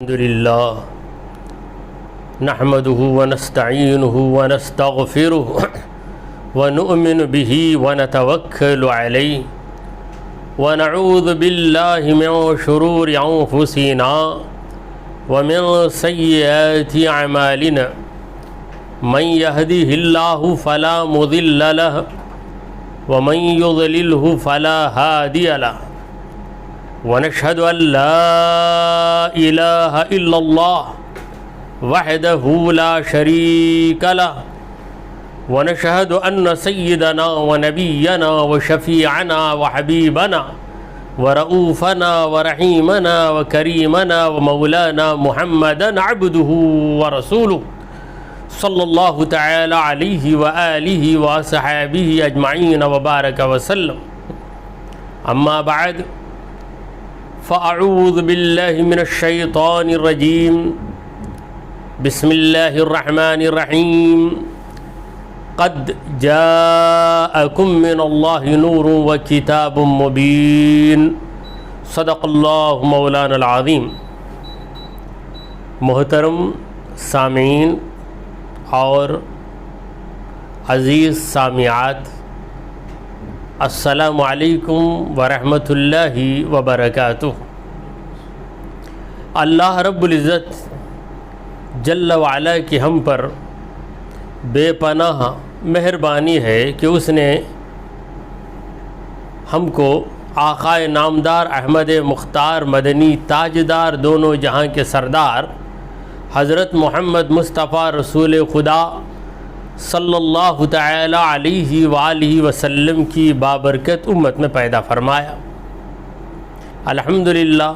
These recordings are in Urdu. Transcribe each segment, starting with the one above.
الحمد لله نحمده ونستعينه ونستغفره ونؤمن به ونتوكل عليه ونعوذ بالله من شرور أنفسنا ومن سيئات أعمالنا من يهده الله فلا مضل له ومن يضلله فلا هادي له ونشهد أن لا إله إلا الله وحده لا شريك له ونشهد أن سيدنا ونبينا وشفيعنا وحبيبنا ورؤوفنا ورحيمنا وكريمنا ومولانا محمدا عبده ورسوله صلى الله تعالى عليه وآله وصحابه أجمعين وبارك وسلم. أما بعد فأعوذ بالله من الشيطان الرجيم. بسم الله الرحمن الرحيم. قد جاءكم من الله نور وكتاب مبين. صدق الله مولانا العظيم. محترم سامعین اور عزیز سامعات، السلام علیکم ورحمۃ اللہ وبرکاتہ. اللہ رب العزت جل وعلا کی ہم پر بے پناہ مہربانی ہے کہ اس نے ہم کو آقائے نامدار احمد مختار مدنی تاجدار دونوں جہاں کے سردار حضرت محمد مصطفیٰ رسول خدا صلی اللہ تعالی علیہ وآلہ وسلم کی بابرکت امت میں پیدا فرمایا. الحمدللہ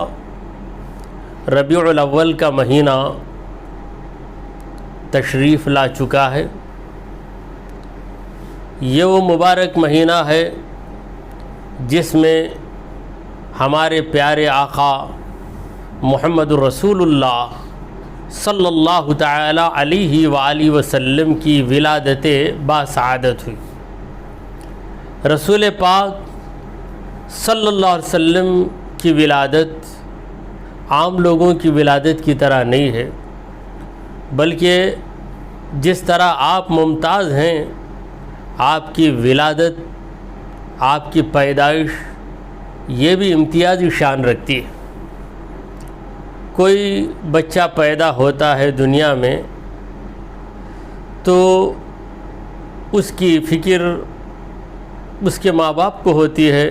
ربیع الاول کا مہینہ تشریف لا چکا ہے. یہ وہ مبارک مہینہ ہے جس میں ہمارے پیارے آقا محمد رسول اللہ صلی اللہ تعالی علیہ وآلہ وسلم کی ولادت باسعادت ہوئی. رسول پاک صلی اللہ علیہ وسلم کی ولادت عام لوگوں کی ولادت کی طرح نہیں ہے، بلکہ جس طرح آپ ممتاز ہیں، آپ کی ولادت، آپ کی پیدائش یہ بھی امتیازی شان رکھتی ہے. کوئی بچہ پیدا ہوتا ہے دنیا میں تو اس کی فکر اس کے ماں باپ کو ہوتی ہے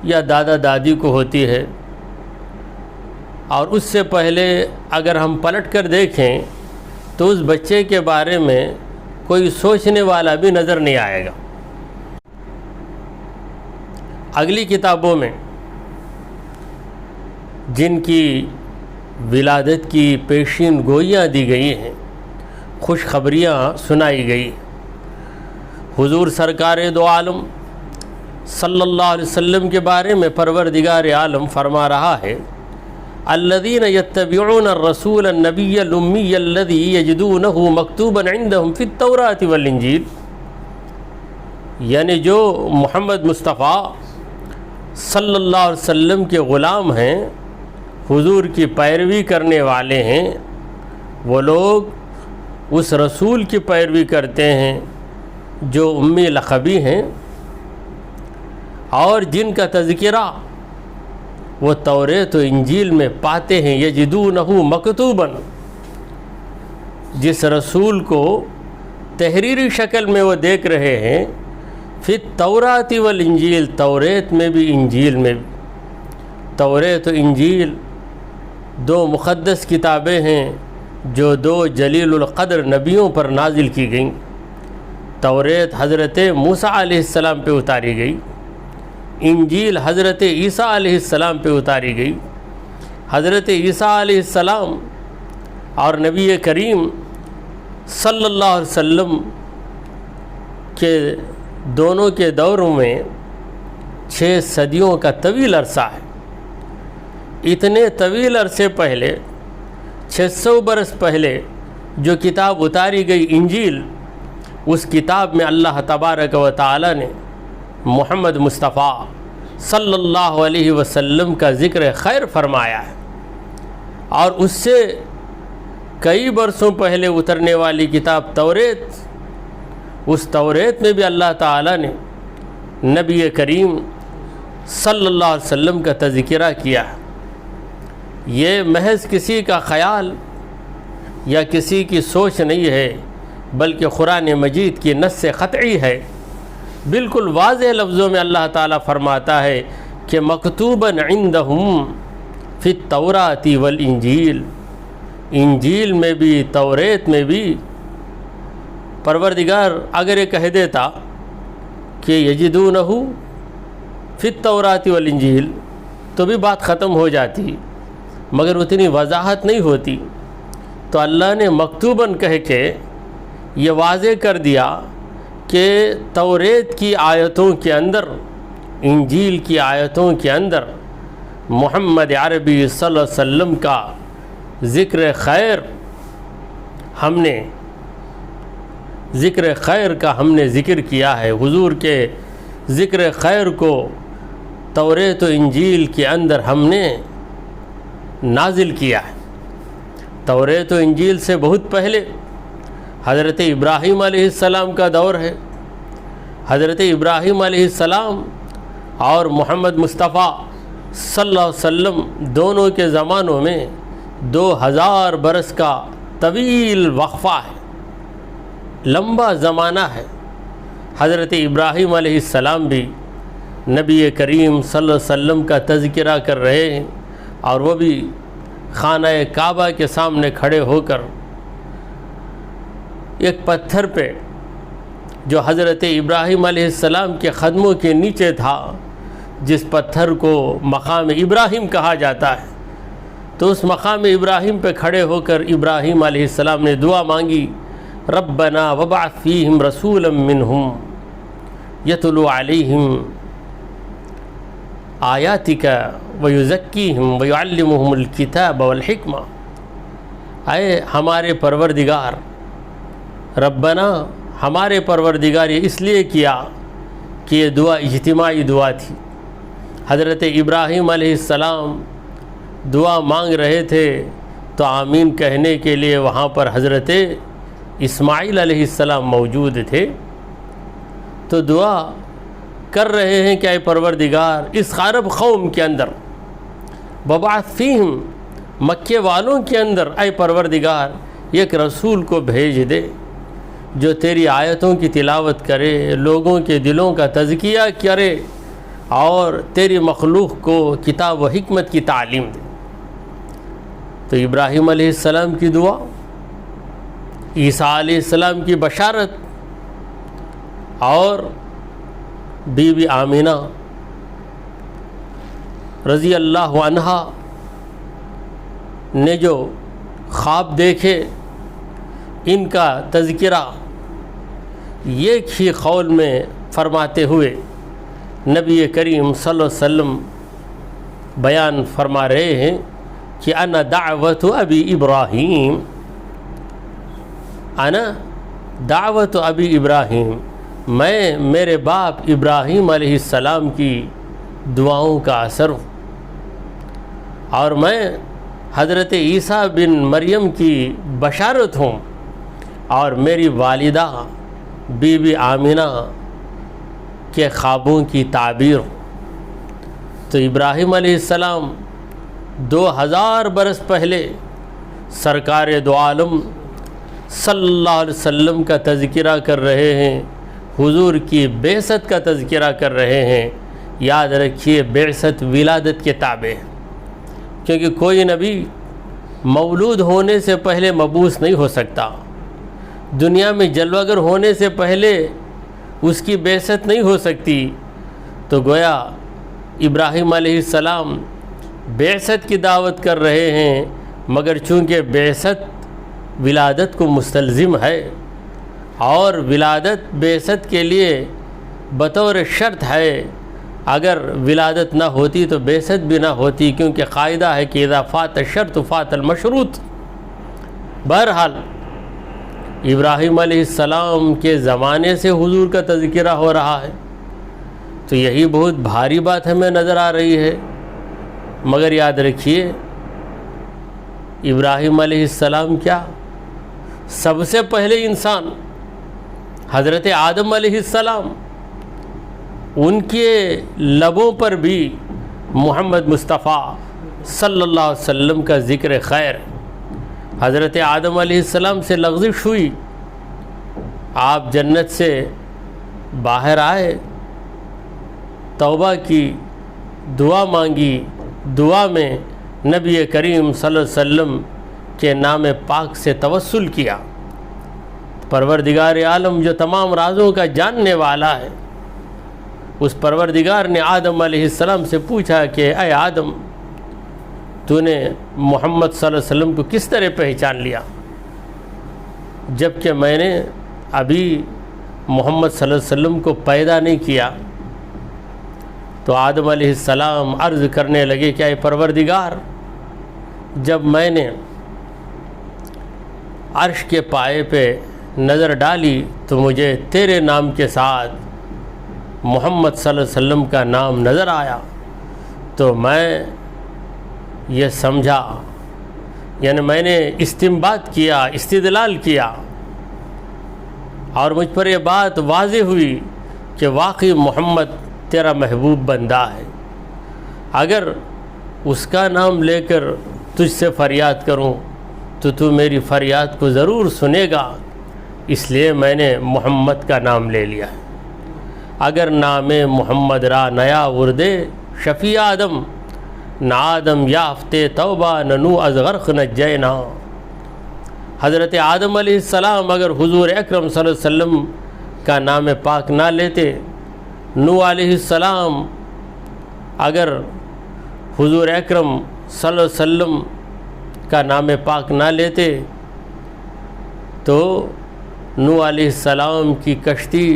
یا دادا دادی کو ہوتی ہے، اور اس سے پہلے اگر ہم پلٹ کر دیکھیں تو اس بچے کے بارے میں کوئی سوچنے والا بھی نظر نہیں آئے گا. اگلی کتابوں میں جن کی ولادت کی پیشین گوئیاں دی گئی ہیں، خوشخبریاں سنائی گئی. حضور سرکار دو عالم صلی اللہ علیہ وسلم کے بارے میں پروردگار عالم فرما رہا ہے: الذین یتبعون الرسول النبی الامی الذی یجدونہ مکتوبا عندہم فی التوراۃ والانجیل. یعنی جو محمد مصطفیٰ صلی اللہ علیہ وسلم کے غلام ہیں، حضور کی پیروی کرنے والے ہیں، وہ لوگ اس رسول کی پیروی کرتے ہیں جو امی لقبی ہیں، اور جن کا تذکرہ وہ توریت و انجیل میں پاتے ہیں. یجدونہ مکتوباً، جس رسول کو تحریری شکل میں وہ دیکھ رہے ہیں، فی التوراۃ والانجیل، توریت میں بھی انجیل میں بھی. توریت و انجیل دو مقدس کتابیں ہیں جو دو جلیل القدر نبیوں پر نازل کی گئیں. توریت حضرت موسیٰ علیہ السلام پہ اتاری گئی، انجیل حضرت عیسیٰ علیہ السلام پہ اتاری گئی. حضرت عیسیٰ علیہ السلام اور نبی کریم صلی اللہ علیہ وسلم کے دونوں کے دوروں میں 6 صدیوں کا طویل عرصہ ہے. اتنے طویل عرصے پہلے، 600 برس پہلے جو کتاب اتاری گئی انجیل، اس کتاب میں اللہ تبارک و تعالی نے محمد مصطفیٰ صلی اللہ علیہ وسلم کا ذکر خیر فرمایا ہے. اور اس سے کئی برسوں پہلے اترنے والی کتاب توریت، اس توریت میں بھی اللہ تعالیٰ نے نبی کریم صلی اللہ علیہ وسلم کا تذکرہ کیا ہے۔ یہ محض کسی کا خیال یا کسی کی سوچ نہیں ہے، بلکہ قرآن مجید کی نص قطعی ہے۔ بالکل واضح لفظوں میں اللہ تعالیٰ فرماتا ہے کہ مکتوباً عندہم فی التوراۃ والانجیل، انجیل میں بھی توریت میں بھی پروردگار اگر یہ کہہ دیتا کہ یجدونہ فی التوراۃ والانجیل تو بھی بات ختم ہو جاتی، مگر اتنی وضاحت نہیں ہوتی، تو اللہ نے مکتوباً کہہ کے یہ واضح کر دیا کہ توریت کی آیتوں کے اندر، انجیل کی آیتوں کے اندر محمد عربی صلی اللہ علیہ وسلم کا ذکر خیر ہم نے ذکر کیا ہے۔ حضور کے ذکر خیر کو توریت و انجیل کے اندر ہم نے نازل کیا ہے۔ توریت و انجیل سے بہت پہلے حضرت ابراہیم علیہ السلام کا دور ہے۔ حضرت ابراہیم علیہ السلام اور محمد مصطفیٰ صلی اللہ علیہ وسلم دونوں کے زمانوں میں 2000 برس کا طویل وقفہ ہے، لمبا زمانہ ہے۔ حضرت ابراہیم علیہ السلام بھی نبی کریم صلی اللہ علیہ وسلم کا تذکرہ کر رہے ہیں، اور وہ بھی خانہ کعبہ کے سامنے کھڑے ہو کر ایک پتھر پہ جو حضرت ابراہیم علیہ السلام کے قدموں کے نیچے تھا، جس پتھر کو مقام ابراہیم کہا جاتا ہے، تو اس مقام ابراہیم پہ کھڑے ہو کر ابراہیم علیہ السلام نے دعا مانگی، ربنا وابعث فیہم رسولا منہم یتلو علیہم آیاتک ویزکیہم ویعلمہم الکتاب والحکمہ۔ اے ہمارے پروردگار، ربنا ہمارے پروردگار، یہ اس لیے کیا کہ یہ دعا اجتماعی دعا تھی۔ حضرت ابراہیم علیہ السلام دعا مانگ رہے تھے تو آمین کہنے کے لیے وہاں پر حضرت اسماعیل علیہ السلام موجود تھے، تو دعا کر رہے ہیں کہ اے پروردگار اس عرب قوم کے اندر، وابعث فیہم مکے والوں کے اندر، اے پروردگار ایک رسول کو بھیج دے جو تیری آیتوں کی تلاوت کرے، لوگوں کے دلوں کا تزکیہ کرے اور تیری مخلوق کو کتاب و حکمت کی تعلیم دے۔ تو ابراہیم علیہ السلام کی دعا، عیسیٰ علیہ السلام کی بشارت، اور بی بی آمینہ رضی اللہ عنہا نے جو خواب دیکھے، ان کا تذکرہ ایک ہی قول میں فرماتے ہوئے نبی کریم صلی اللہ علیہ وسلم بیان فرما رہے ہیں کہ انا دعوت ابی ابراہیم، انا دعوت ابی ابراہیم، میں میرے باپ ابراہیم علیہ السلام کی دعاؤں کا اثر ہوں، اور میں حضرت عیسیٰ بن مریم کی بشارت ہوں، اور میری والدہ بی بی آمینہ کے خوابوں کی تعبیر ہوں۔ تو ابراہیم علیہ السلام 2000 برس پہلے سرکار دو عالم صلی اللہ علیہ وسلم کا تذکرہ کر رہے ہیں، حضور کی بعثت کا تذکرہ کر رہے ہیں۔ یاد رکھیے بعثت ولادت کے تابع ہے، کیونکہ کوئی نبی مولود ہونے سے پہلے مبعوث نہیں ہو سکتا، دنیا میں جلوہ گر ہونے سے پہلے اس کی بعثت نہیں ہو سکتی۔ تو گویا ابراہیم علیہ السلام بعثت کی دعوت کر رہے ہیں، مگر چونکہ بعثت ولادت کو مستلزم ہے، اور ولادت بعثت کے لیے بطور شرط ہے، اگر ولادت نہ ہوتی تو بعثت بھی نہ ہوتی، کیونکہ قاعدہ ہے کہ اذا فات الشرط فات المشروط۔ بہرحال ابراہیم علیہ السلام کے زمانے سے حضور کا تذکرہ ہو رہا ہے، تو یہی بہت بھاری بات ہمیں نظر آ رہی ہے، مگر یاد رکھیے ابراہیم علیہ السلام کیا، سب سے پہلے انسان حضرت آدم علیہ السلام، ان کے لبوں پر بھی محمد مصطفیٰ صلی اللہ علیہ وسلم کا ذکر خیر۔ حضرت آدم علیہ السلام سے لغزش ہوئی، آپ جنت سے باہر آئے، توبہ کی، دعا مانگی، دعا میں نبی کریم صلی اللہ علیہ وسلم کے نام پاک سے توسل کیا۔ پروردگار عالم جو تمام رازوں کا جاننے والا ہے، اس پروردگار نے آدم علیہ السلام سے پوچھا کہ اے آدم، تو نے محمد صلی اللہ علیہ وسلم کو کس طرح پہچان لیا، جب کہ میں نے ابھی محمد صلی اللہ علیہ وسلم کو پیدا نہیں کیا؟ تو آدم علیہ السلام عرض کرنے لگے کہ اے پروردگار، جب میں نے عرش کے پائے پہ نظر ڈالی تو مجھے تیرے نام کے ساتھ محمد صلی اللہ علیہ وسلم کا نام نظر آیا، تو میں یہ سمجھا، یعنی میں نے استنباط کیا، استدلال کیا، اور مجھ پر یہ بات واضح ہوئی کہ واقعی محمد تیرا محبوب بندہ ہے۔ اگر اس کا نام لے کر تجھ سے فریاد کروں تو میری فریاد کو ضرور سنے گا، اس لیے میں نے محمد کا نام لے لیا ہے۔ اگر نام محمد را نیا وردے شفیع آدم، نہ آدم یافتے توبہ نہ نو از غرق نجینا۔ حضرت آدم علیہ السلام اگر حضور اکرم صلی اللہ علیہ وسلم کا نام پاک نہ لیتے، نو علیہ السلام اگر حضور اکرم صلی اللہ علیہ وسلم کا نام پاک نہ لیتے تو نو علیہ السلام کی کشتی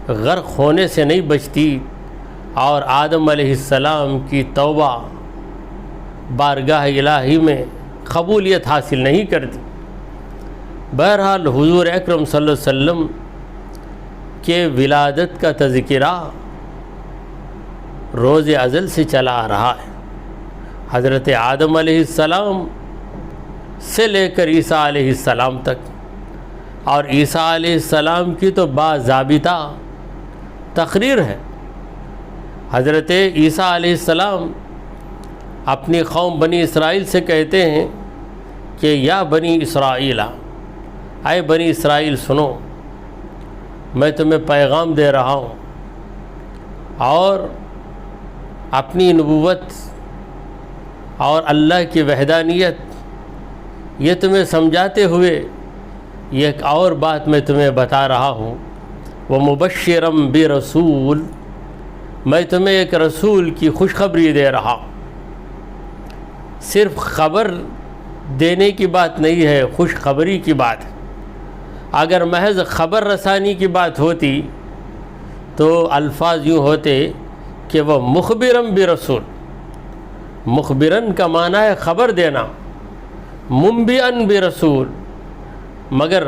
غرق ہونے سے نہیں بچتی، اور آدم علیہ السلام کی توبہ بارگاہ الہی میں قبولیت حاصل نہیں کرتی۔ بہرحال حضور اکرم صلی اللہ علیہ وسلم کے ولادت کا تذکرہ روز ازل سے چلا آ رہا ہے۔ حضرت آدم علیہ السلام سے لے کر عیسیٰ علیہ السلام تک، اور عیسیٰ علیہ السلام کی تو باضابطہ تقریر ہے۔ حضرت عیسیٰ علیہ السلام اپنی قوم بنی اسرائیل سے کہتے ہیں کہ یا بنی اسرائیل، اے بنی اسرائیل سنو، میں تمہیں پیغام دے رہا ہوں، اور اپنی نبوت اور اللہ کی وحدانیت یہ تمہیں سمجھاتے ہوئے یہ ایک اور بات میں تمہیں بتا رہا ہوں، وَمُبَشِّرًا بِرَسُولٍ، میں تمہیں ایک رسول کی خوشخبری دے رہا ہوں۔ صرف خبر دینے کی بات نہیں ہے، خوشخبری کی بات ہے۔ اگر محض خبر رسانی کی بات ہوتی تو الفاظ یوں ہوتے کہ وہ مخبراً برسول، مخبراً کا معنی ہے خبر دینا، منبئاً برسول، مگر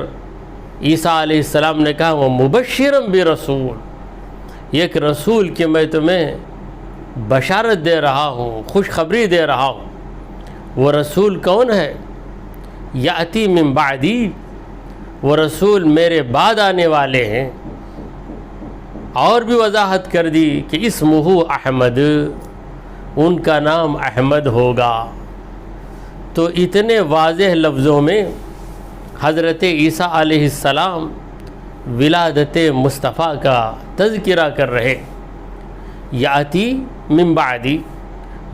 عیسیٰ علیہ السلام نے کہا وہ مبشراً برسول، ایک رسول کہ میں تمہیں بشارت دے رہا ہوں، خوشخبری دے رہا ہوں۔ وہ رسول کون ہے؟ یاتی من بعدی، وہ رسول میرے بعد آنے والے ہیں۔ اور بھی وضاحت کر دی کہ اسمہ احمد، ان کا نام احمد ہوگا۔ تو اتنے واضح لفظوں میں حضرت عیسیٰ علیہ السلام ولادت مصطفیٰ کا تذکرہ کر رہے۔ یاتی من بعدی،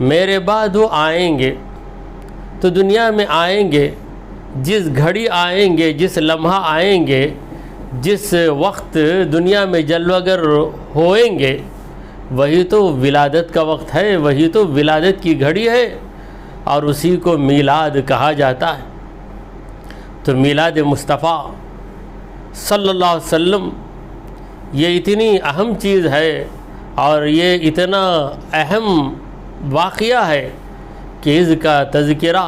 میرے بعد وہ آئیں گے، تو دنیا میں آئیں گے، جس گھڑی آئیں گے، جس لمحہ آئیں گے، جس وقت دنیا میں جلوہ گر ہوئیں گے، وہی تو ولادت کا وقت ہے، وہی تو ولادت کی گھڑی ہے، اور اسی کو میلاد کہا جاتا ہے۔ تو میلاد مصطفیٰ صلی اللہ علیہ وسلم یہ اتنی اہم چیز ہے، اور یہ اتنا اہم واقعہ ہے کہ اس کا تذکرہ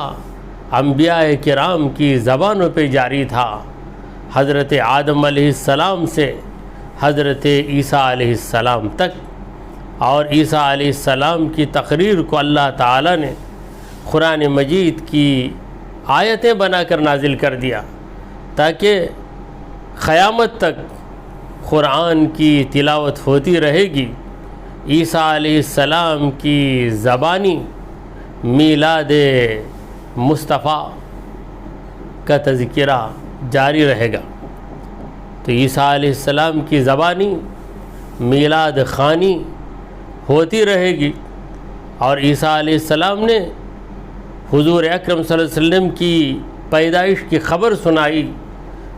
انبیاء کرام کی زبانوں پہ جاری تھا، حضرت آدم علیہ السلام سے حضرت عیسیٰ علیہ السلام تک۔ اور عیسیٰ علیہ السلام کی تقریر کو اللہ تعالیٰ نے قرآن مجید کی آیتیں بنا کر نازل کر دیا تاکہ قیامت تک قرآن کی تلاوت ہوتی رہے گی، عیسیٰ علیہ السلام کی زبانی میلاد مصطفیٰ کا تذکرہ جاری رہے گا۔ تو عیسیٰ علیہ السلام کی زبانی میلاد خوانی ہوتی رہے گی، اور عیسیٰ علیہ السلام نے حضور اکرم صلی اللہ علیہ وسلم کی پیدائش کی خبر سنائی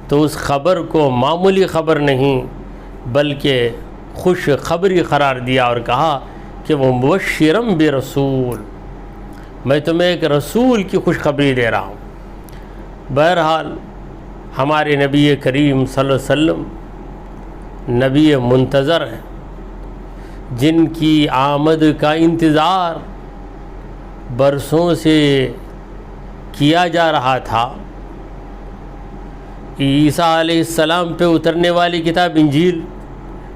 تو اس خبر کو معمولی خبر نہیں بلکہ خوش خبری قرار دیا اور کہا کہ وہ مبشرم برسول، میں تمہیں ایک رسول کی خوشخبری دے رہا ہوں۔ بہرحال ہمارے نبی کریم صلی اللہ علیہ وسلم نبی منتظر ہیں، جن کی آمد کا انتظار برسوں سے کیا جا رہا تھا۔ عیسیٰ علیہ السلام پہ اترنے والی کتاب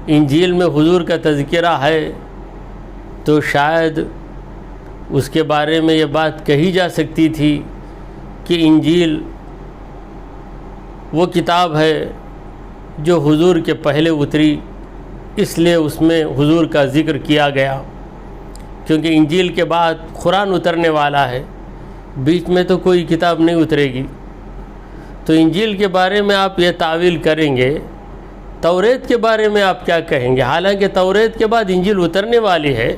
انجیل میں حضور کا تذکرہ ہے، تو شاید اس کے بارے میں یہ بات کہی جا سکتی تھی کہ انجیل وہ کتاب ہے جو حضور کے پہلے اتری، اس لیے اس میں حضور کا ذکر کیا گیا، کیونکہ انجیل کے بعد قرآن اترنے والا ہے، بیچ میں تو کوئی کتاب نہیں اترے گی۔ تو انجیل کے بارے میں آپ یہ تعویل کریں گے، توریت کے بارے میں آپ کیا کہیں گے؟ حالانکہ توریت کے بعد انجیل اترنے والی ہے،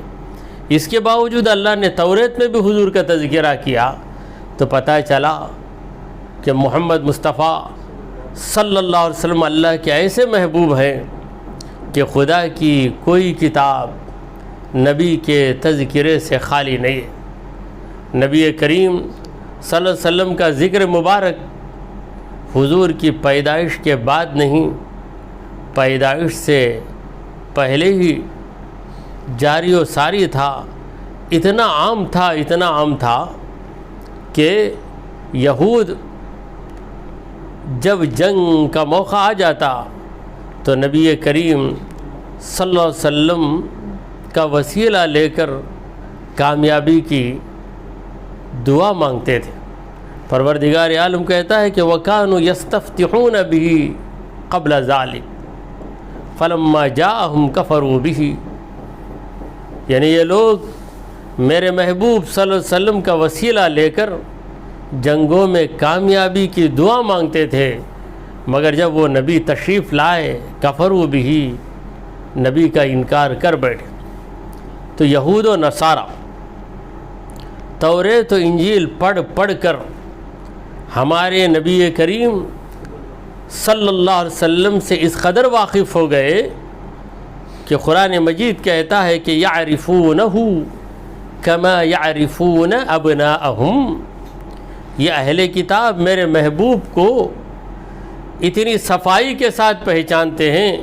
اس کے باوجود اللہ نے توریت میں بھی حضور کا تذکرہ کیا، تو پتہ چلا کہ محمد مصطفیٰ صلی اللہ علیہ وسلم اللہ کے ایسے محبوب ہیں کہ خدا کی کوئی کتاب نبی کے تذکرے سے خالی نہیں ہے۔ نبی کریم صلی اللہ علیہ وسلم کا ذکر مبارک حضور کی پیدائش کے بعد نہیں، پیدائش سے پہلے ہی جاری و ساری تھا، اتنا عام تھا کہ یہود جب جنگ کا موقع آ جاتا تو نبی کریم صلی اللہ علیہ وسلم کا وسیلہ لے کر کامیابی کی دعا مانگتے تھے۔ پروردگار عالم کہتا ہے کہ وَكَانُوا يَسْتَفْتِحُونَ بِهِ قَبْلَ ذَلِكَ فَلَمَّا جَاءَهُمْ كَفَرُوا بِهِ، یعنی یہ لوگ میرے محبوب صلی اللہ علیہ وسلم کا وسیلہ لے کر جنگوں میں کامیابی کی دعا مانگتے تھے، مگر جب وہ نبی تشریف لائے کفروا بہ، نبی کا انکار کر بیٹھے۔ تو یہود و نصارہ توریت و انجیل پڑھ کر ہمارے نبی کریم صلی اللہ علیہ وسلم سے اس قدر واقف ہو گئے کہ قرآن مجید کہتا ہے کہ یعرفونہ کما یعرفون ابناءہم، یہ اہل کتاب میرے محبوب کو اتنی صفائی کے ساتھ پہچانتے ہیں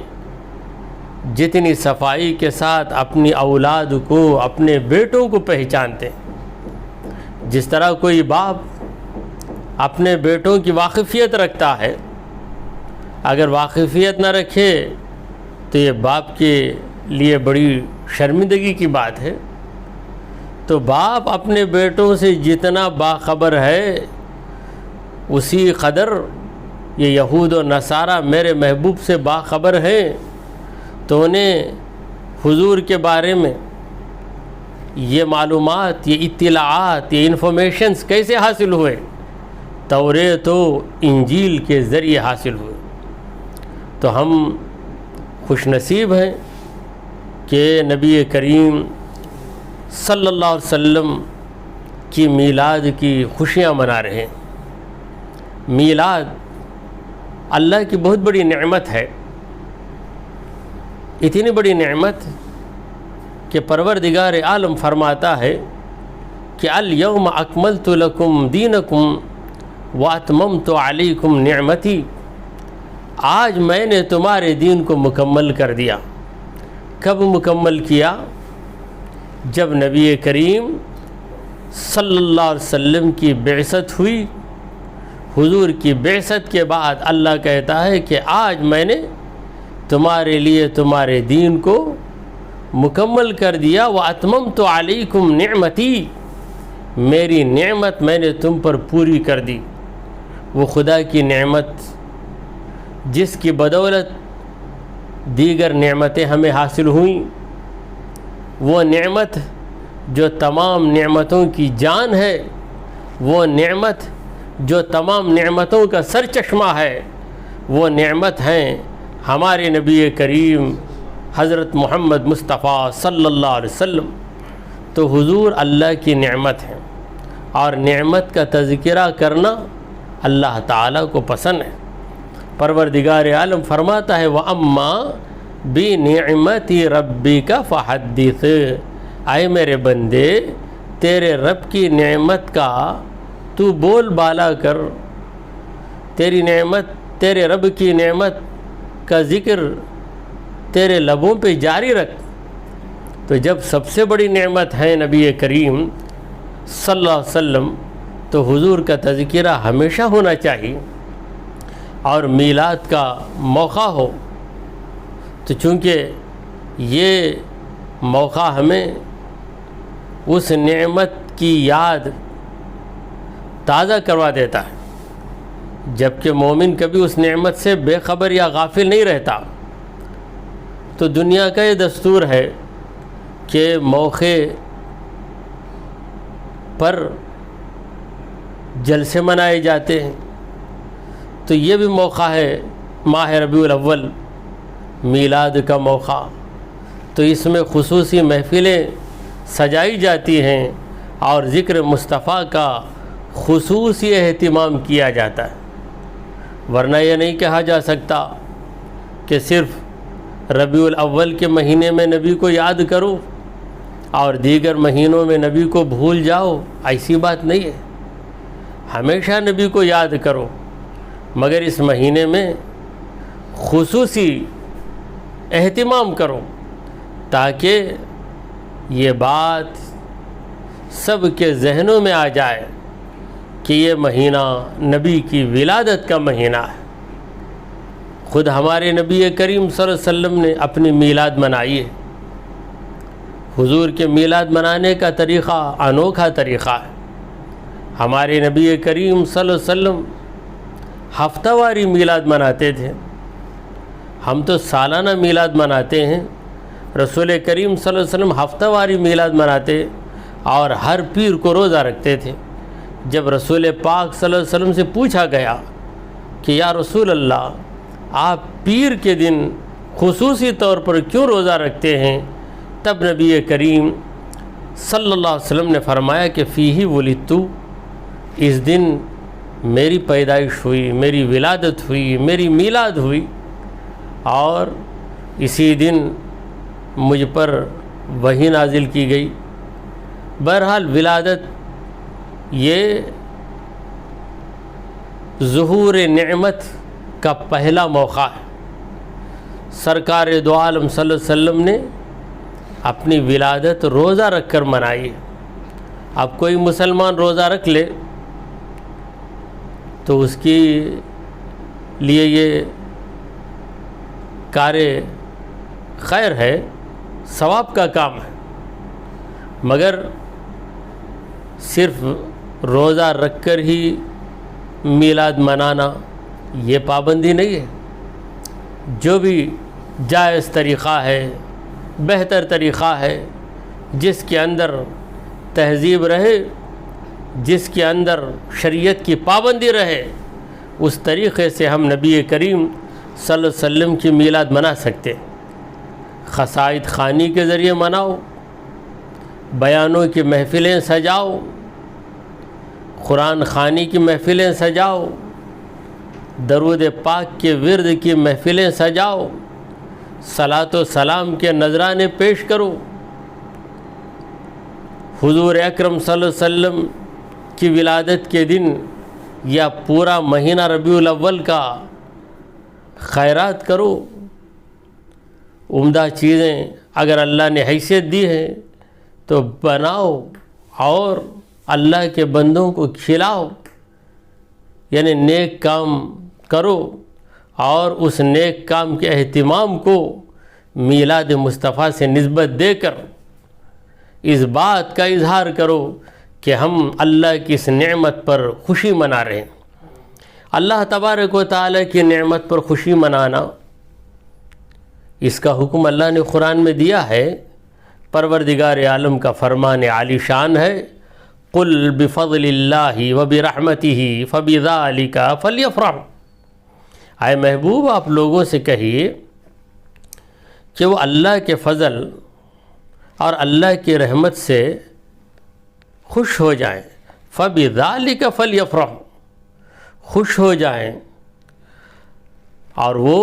جتنی صفائی کے ساتھ اپنی اولاد کو، اپنے بیٹوں کو پہچانتے ہیں۔ جس طرح کوئی باپ اپنے بیٹوں کی واقفیت رکھتا ہے، اگر واقفیت نہ رکھے تو یہ باپ کے لیے بڑی شرمندگی کی بات ہے۔ تو باپ اپنے بیٹوں سے جتنا باخبر ہے اسی قدر یہ یہود و نصارہ میرے محبوب سے باخبر ہیں، تو انہیں حضور کے بارے میں یہ معلومات، یہ اطلاعات، یہ انفارمیشنز کیسے حاصل ہوئے؟ توریت و انجیل کے ذریعے حاصل ہوئے۔ تو ہم خوش نصیب ہیں کہ نبی کریم صلی اللہ علیہ وسلم کی میلاد کی خوشیاں منا رہے ہیں۔ میلاد اللہ کی بہت بڑی نعمت ہے، اتنی بڑی نعمت کہ پروردگار عالم فرماتا ہے کہ الیوم اکملت لکم دینکم واتممت علیکم نعمتی، آج میں نے تمہارے دین کو مکمل کر دیا۔ کب مکمل کیا؟ جب نبی کریم صلی اللہ علیہ وسلم کی بعثت ہوئی۔ حضور کی بعثت کے بعد اللہ کہتا ہے کہ آج میں نے تمہارے لیے تمہارے دین کو مکمل کر دیا۔ وَأَتْمَمْتُ عَلَيْكُمْ نِعْمَتِي، میری نعمت میں نے تم پر پوری کر دی۔ وہ خدا کی نعمت جس کی بدولت دیگر نعمتیں ہمیں حاصل ہوئیں، وہ نعمت جو تمام نعمتوں کی جان ہے، وہ نعمت جو تمام نعمتوں کا سر چشمہ ہے، وہ نعمت ہیں ہمارے نبی کریم حضرت محمد مصطفیٰ صلی اللہ علیہ وسلم۔ تو حضور اللہ کی نعمت ہیں، اور نعمت کا تذکرہ کرنا اللہ تعالیٰ کو پسند ہے۔ پروردگار عالم فرماتا ہے وَأَمَّا بِنِعْمَتِ رَبِّكَ فَحَدِّثْ، اے میرے بندے تیرے رب کی نعمت کا تو بول بالا کر، تیری نعمت، تیرے رب کی نعمت کا ذکر تیرے لبوں پہ جاری رکھ۔ تو جب سب سے بڑی نعمت ہے نبی کریم صلی اللہ علیہ وسلم، تو حضور کا تذکرہ ہمیشہ ہونا چاہیے، اور میلاد کا موقع ہو تو چونکہ یہ موقع ہمیں اس نعمت کی یاد تازہ کروا دیتا ہے، جبکہ مومن کبھی اس نعمت سے بے خبر یا غافل نہیں رہتا۔ تو دنیا کا یہ دستور ہے کہ موقع پر جلسے منائے جاتے ہیں، تو یہ بھی موقع ہے ماہ ربیع الاول، میلاد کا موقع، تو اس میں خصوصی محفلیں سجائی جاتی ہیں اور ذکر مصطفیٰ کا خصوصی اہتمام کیا جاتا ہے۔ ورنہ یہ نہیں کہا جا سکتا کہ صرف ربیع الاول کے مہینے میں نبی کو یاد کرو اور دیگر مہینوں میں نبی کو بھول جاؤ، ایسی بات نہیں ہے۔ ہمیشہ نبی کو یاد کرو، مگر اس مہینے میں خصوصی اہتمام کرو تاکہ یہ بات سب کے ذہنوں میں آ جائے کہ یہ مہینہ نبی کی ولادت کا مہینہ ہے۔ خود ہمارے نبی کریم صلی اللہ علیہ وسلم نے اپنی میلاد منائی ہے۔ حضور کے میلاد منانے کا طریقہ انوکھا طریقہ ہے۔ ہمارے نبی کریم صلی اللہ علیہ وسلم ہفتہ واری میلاد مناتے تھے، ہم تو سالانہ میلاد مناتے ہیں۔ رسول کریم صلی اللہ علیہ وسلم ہفتہ واری میلاد مناتے اور ہر پیر کو روزہ رکھتے تھے۔ جب رسول پاک صلی اللہ علیہ وسلم سے پوچھا گیا کہ یا رسول اللہ، آپ پیر کے دن خصوصی طور پر کیوں روزہ رکھتے ہیں، تب نبی کریم صلی اللہ علیہ وسلم نے فرمایا کہ فیہ ولدتو، اس دن میری پیدائش ہوئی، میری ولادت ہوئی، میری میلاد ہوئی، اور اسی دن مجھ پر وحی نازل کی گئی۔ بہرحال ولادت یہ ظہور نعمت کا پہلا موقع ہے۔ سرکار دو عالم صلی اللہ علیہ وسلم نے اپنی ولادت روزہ رکھ کر منائی ہے۔ اب کوئی مسلمان روزہ رکھ لے تو اس کی لیے یہ کار خیر ہے، ثواب کا کام ہے، مگر صرف روزہ رکھ کر ہی میلاد منانا یہ پابندی نہیں ہے۔ جو بھی جائز طریقہ ہے، بہتر طریقہ ہے، جس کے اندر تہذیب رہے، جس کے اندر شریعت کی پابندی رہے، اس طریقے سے ہم نبی کریم صلی اللہ علیہ وسلم کی میلاد منا سکتے۔ قصائد خوانی کے ذریعے مناؤ، بیانوں کی محفلیں سجاؤ، قرآن خوانی کی محفلیں سجاؤ، درود پاک کے ورد کی محفلیں سجاؤ، صلاۃ و سلام کے نذرانے پیش کرو، حضور اکرم صلی اللہ علیہ وسلم کی ولادت کے دن یا پورا مہینہ ربیع الاول کا خیرات کرو۔ عمدہ چیزیں اگر اللہ نے حیثیت دی ہے تو بناؤ اور اللہ کے بندوں کو کھلاؤ، یعنی نیک کام کرو، اور اس نیک کام کے اہتمام کو میلاد مصطفیٰ سے نسبت دے کر اس بات کا اظہار کرو کہ ہم اللہ کی اس نعمت پر خوشی منا رہے ہیں۔ اللہ تبارک و تعالیٰ کی نعمت پر خوشی منانا، اس کا حکم اللہ نے قرآن میں دیا ہے۔ پروردگار عالم کا فرمان عالی شان ہے، قل بفضل اللہ وبرحمتہ فبذلک فلیفرحوا۔ اے محبوب، آپ لوگوں سے کہیے کہ وہ اللہ کے فضل اور اللہ کی رحمت سے خوش ہو جائیں، فبذلک فلیفرحوا، خوش ہو جائیں، اور وہ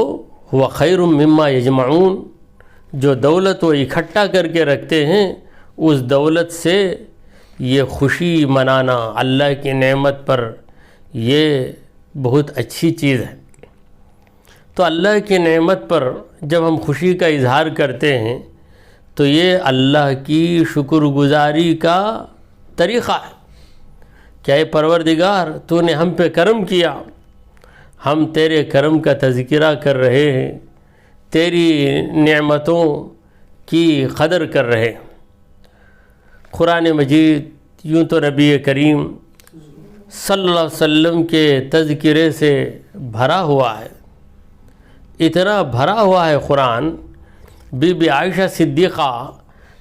هو خیر مما یجمعون، جو دولت وہ اکٹھا کر کے رکھتے ہیں، اس دولت سے یہ خوشی منانا اللہ کی نعمت پر، یہ بہت اچھی چیز ہے۔ تو اللہ کی نعمت پر جب ہم خوشی کا اظہار کرتے ہیں تو یہ اللہ کی شکر گزاری کا طریقہ ہے کہ اے پروردگار، تو نے ہم پہ کرم کیا، ہم تیرے کرم کا تذکرہ کر رہے ہیں، تیری نعمتوں کی قدر کر رہے ہیں۔ قرآن مجید یوں تو نبی کریم صلی اللہ علیہ وسلم کے تذکرے سے بھرا ہوا ہے، اتنا بھرا ہوا ہے قرآن۔ بی بی عائشہ صدیقہ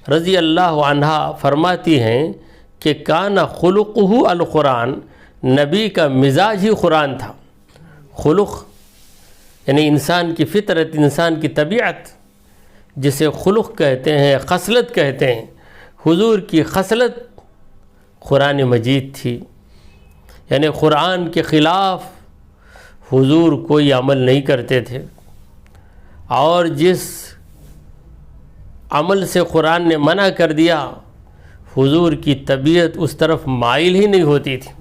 رضی اللہ عنہا فرماتی ہیں کہ کان خلقہ القرآن، نبی کا مزاج ہی قرآن تھا۔ خلق یعنی انسان کی فطرت، انسان کی طبیعت، جسے خلق کہتے ہیں، خصلت کہتے ہیں۔ حضور کی خصلت قرآن مجید تھی، یعنی قرآن کے خلاف حضور کوئی عمل نہیں کرتے تھے، اور جس عمل سے قرآن نے منع کر دیا حضور کی طبیعت اس طرف مائل ہی نہیں ہوتی تھی۔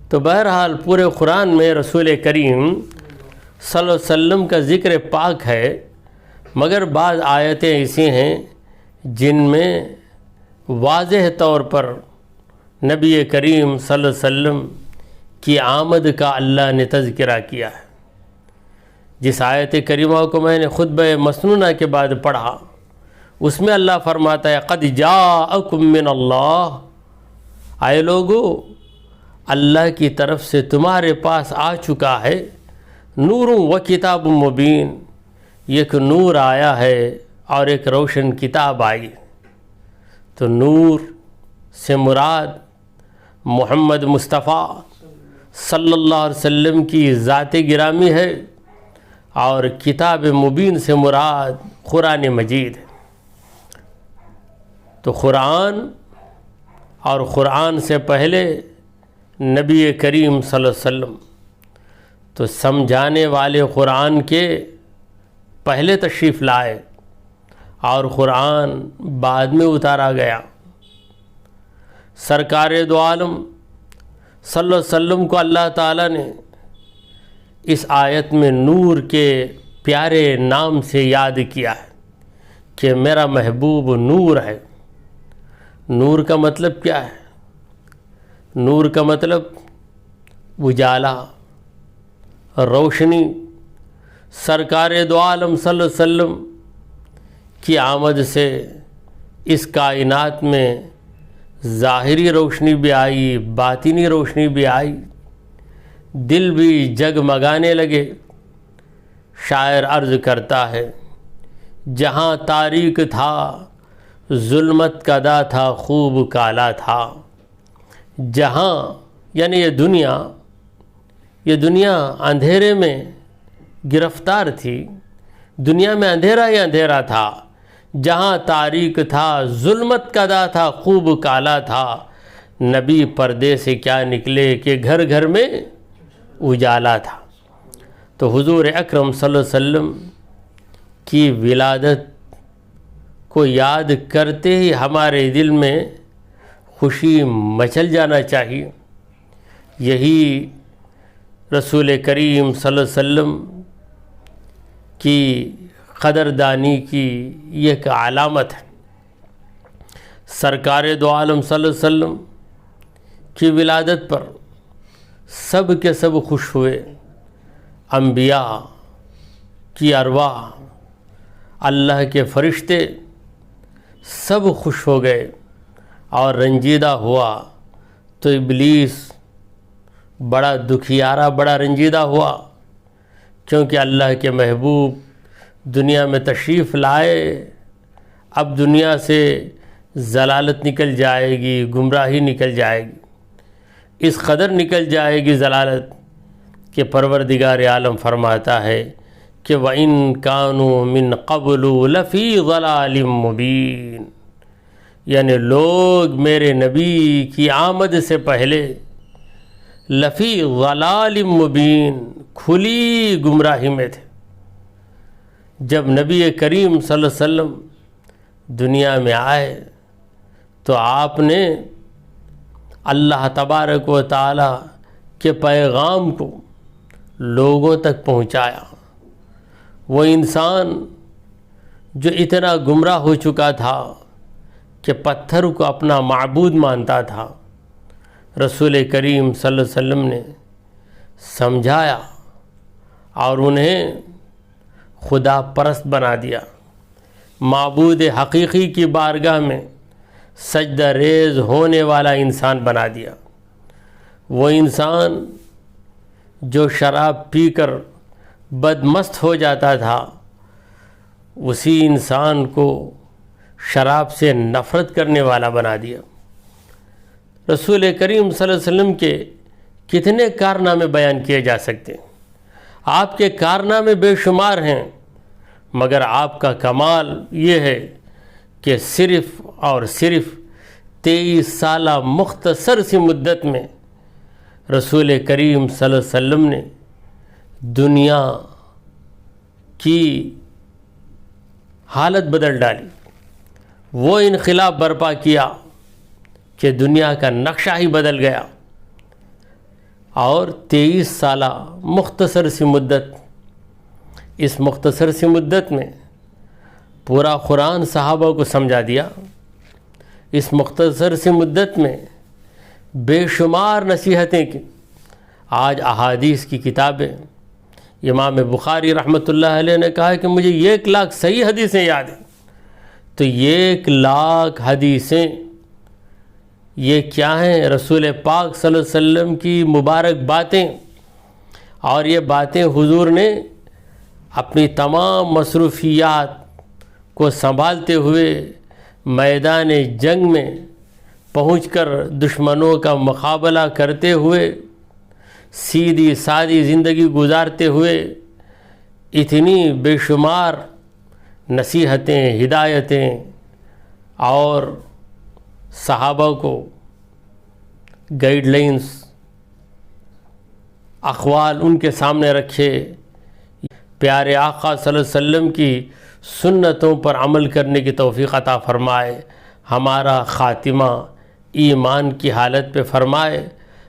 تو بہرحال پورے قرآن میں رسول کریم صلی اللہ علیہ وسلم کا ذکر پاک ہے، مگر بعض آیتیں ایسی ہیں جن میں واضح طور پر نبی کریم صلی اللہ علیہ وسلم کی آمد کا اللہ نے تذکرہ کیا ہے۔ جس آیت کریمہ کو میں نے خطبہ مسنونہ کے بعد پڑھا، اس میں اللہ فرماتا ہے قد جاءکم من اللہ، اے لوگو، اللہ کی طرف سے تمہارے پاس آ چکا ہے، نور و کتاب مبین، ایک نور آیا ہے اور ایک روشن کتاب آئی۔ تو نور سے مراد محمد مصطفیٰ صلی اللہ علیہ وسلم کی ذات گرامی ہے، اور کتاب مبین سے مراد قرآن مجید ہے۔ تو قرآن اور قرآن سے پہلے نبی کریم صلی اللہ علیہ وسلم، تو سمجھانے والے قرآن کے پہلے تشریف لائے اور قرآن بعد میں اتارا گیا۔ سرکار دو عالم صلی اللہ علیہ وسلم کو اللہ تعالیٰ نے اس آیت میں نور کے پیارے نام سے یاد کیا ہے کہ میرا محبوب نور ہے۔ نور کا مطلب کیا ہے؟ نور کا مطلب اجالا، روشنی۔ سرکار دو عالم صلی اللہ علیہ وسلم کی آمد سے اس کائنات میں ظاہری روشنی بھی آئی، باطنی روشنی بھی آئی، دل بھی جگمگانے لگے۔ شاعر عرض کرتا ہے جہاں تاریک تھا ظلمت کدا تھا خوب کالا تھا۔ جہاں یعنی یہ دنیا اندھیرے میں گرفتار تھی، دنیا میں اندھیرا ہی اندھیرا تھا۔ جہاں تاریک تھا ظلمت کدا تھا خوب کالا تھا، نبی پردے سے کیا نکلے کہ گھر گھر میں اجالا تھا۔ تو حضور اکرم صلی اللہ علیہ وسلم کی ولادت کو یاد کرتے ہی ہمارے دل میں خوشی مچل جانا چاہیے۔ یہی رسول کریم صلی اللہ علیہ وسلم کی قدردانی کی ایک علامت ہے۔ سرکار دو عالم صلی اللہ علیہ وسلم کی ولادت پر سب کے سب خوش ہوئے، انبیاء کی ارواح، اللہ کے فرشتے سب خوش ہو گئے، اور رنجیدہ ہوا تو ابلیس بڑا دکھیارا، بڑا رنجیدہ ہوا، کیونکہ اللہ کے محبوب دنیا میں تشریف لائے، اب دنیا سے ضلالت نکل جائے گی، گمراہی نکل جائے گی، اس قدر نکل جائے گی ضلالت کہ پروردگار عالم فرماتا ہے کہ وَإِن كَانُوا مِن قَبْلُ لَفِي ضَلَالٍ مُبِينٍ، یعنی لوگ میرے نبی کی آمد سے پہلے لفی ضلال مبین، کھلی گمراہی میں تھے۔ جب نبی کریم صلی اللہ علیہ وسلم دنیا میں آئے تو آپ نے اللہ تبارک و تعالی کے پیغام کو لوگوں تک پہنچایا۔ وہ انسان جو اتنا گمراہ ہو چکا تھا کہ پتھر کو اپنا معبود مانتا تھا، رسول کریم صلی اللہ علیہ وسلم نے سمجھایا اور انہیں خدا پرست بنا دیا، معبود حقیقی کی بارگاہ میں سجدہ ریز ہونے والا انسان بنا دیا۔ وہ انسان جو شراب پی کر بدمست ہو جاتا تھا، اسی انسان کو شراب سے نفرت کرنے والا بنا دیا۔ رسول کریم صلی اللہ علیہ وسلم کے کتنے کارنامے بیان کیے جا سکتے ہیں، آپ کے کارنامے بے شمار ہیں، مگر آپ کا کمال یہ ہے کہ صرف اور صرف 23 سالہ مختصر سی مدت میں رسول کریم صلی اللہ علیہ وسلم نے دنیا کی حالت بدل ڈالی، وہ انقلاب برپا کیا کہ دنیا کا نقشہ ہی بدل گیا۔ اور 23 سالہ مختصر سی مدت، اس مختصر سی مدت میں پورا قرآن صحابہ کو سمجھا دیا، اس مختصر سی مدت میں بے شمار نصیحتیں کی۔ آج احادیث کی کتابیں، امام بخاری رحمۃ اللہ علیہ نے کہا کہ مجھے 1 لاکھ صحیح حدیثیں یاد ہیں، تو 1 لاکھ حدیثیں یہ کیا ہیں؟ رسول پاک صلی اللہ علیہ وسلم کی مبارک باتیں، اور یہ باتیں حضور نے اپنی تمام مصروفیات کو سنبھالتے ہوئے میدان جنگ میں پہنچ کر دشمنوں کا مقابلہ کرتے ہوئے، سیدھی سادی زندگی گزارتے ہوئے اتنی بے شمار نصیحتیں، ہدایتیں اور صحابہ کو گائیڈ لائنز، اقوال ان کے سامنے رکھے، پیارے آقا صلی اللہ علیہ وسلم کی سنتوں پر عمل کرنے کی توفیق عطا فرمائے، ہمارا خاتمہ ایمان کی حالت پہ فرمائے،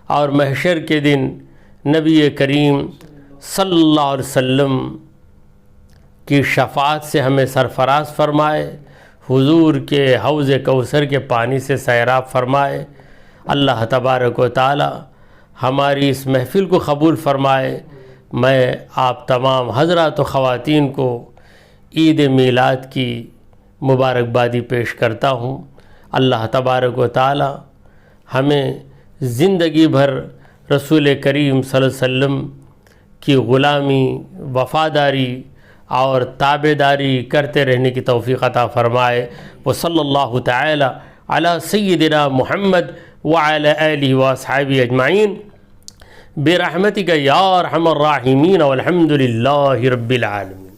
اور محشر کے دن نبی کریم صلی اللہ علیہ وسلم کی شفاعت سے ہمیں سرفراز فرمائے، حضور کے حوض کوثر کے پانی سے سیراب فرمائے۔ اللہ تبارک و تعالی ہماری اس محفل کو قبول فرمائے۔ میں آپ تمام حضرات و خواتین کو عید میلاد کی مبارکبادی پیش کرتا ہوں۔ اللہ تبارک و تعالی ہمیں زندگی بھر رسول کریم صلی اللہ علیہ وسلم کی غلامی، وفاداری اور تابعداری کرتے رہنے کی توفیق عطا فرمائے۔ وصلی اللہ تعالی علی سیدنا محمد وعلی آلہ واصحابہ اجمعین برحمتک یا ارحم الراحمین والحمد للہ رب العالمین۔